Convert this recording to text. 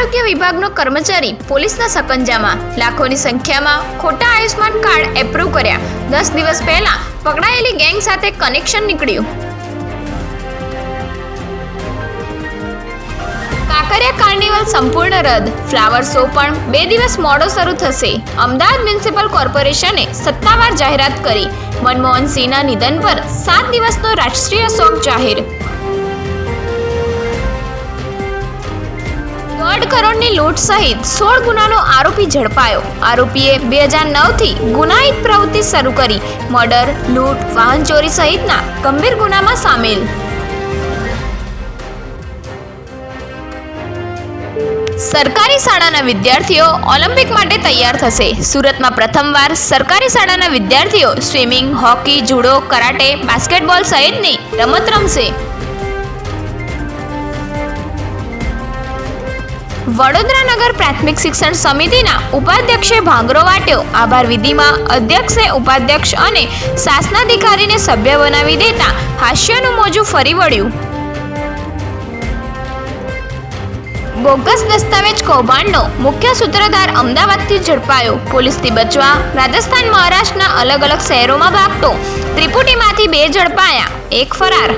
આરોગ્ય વિભાગનો કર્મચારી પોલીસના સકંજામાં, લાખોની સંખ્યામાં ખોટા આયુષ્માન કાર્ડ એપ્રૂવ કર્યા, 10 દિવસ પહેલા પકડાયેલી ગેંગ સાથે કનેક્શન નીકળ્યું. કાંકરિયા કાર્નિવલ સંપૂર્ણ રદ, ફ્લાવર શો પણ 2 દિવસ મોડો શરૂ થશે. અમદાવાદ મ્યુનિસિપલ કોર્પોરેશને સત્તાવાર જાહેરાત કરી. મનમોહન સિંહના નિધન પર 7 દિવસનો રાષ્ટ્રીય શોક જાહેર. 1.5 કરોડની લૂંટ સહિત 16 ગુનાનો આરોપી ઝડપાયો. આરોપીએ 2009થી ગુનાહિત પ્રવૃત્તિ શરૂ કરી. મર્ડર, લૂંટ, વાહન ચોરી સહિતના ગંભીર ગુનામાં સામેલ. સરકારી શાળાના વિદ્યાર્થીઓ ઓલિમ્પિક માટે તૈયાર થશે. સુરતમાં પ્રથમવાર સરકારી શાળાના વિદ્યાર્થીઓ swimming, hockey, judo, karate, basketball સહિતની રમત રમશે. વડોદરા નગર પ્રાથમિક શિક્ષણ સમિતિના ઉપાધ્યક્ષે ભાંગરો વાટ્યો. આભાર વિધિમાં અધ્યક્ષે ઉપાધ્યક્ષ અને શાસનાધિકારીને સભ્ય બનાવી દેતા હાસ્યનું મોજું ફરી વળ્યું. બોગસ દસ્તાવેજ કૌભાંડનો મુખ્ય સૂત્રધાર અમદાવાદથી ઝડપાયો. પોલીસથી બચવા રાજસ્થાન, મહારાષ્ટ્રના અલગ અલગ શહેરોમાં ભાગતો ત્રિપુટીમાંથી 2 ઝડપાયા, 1 ફરાર.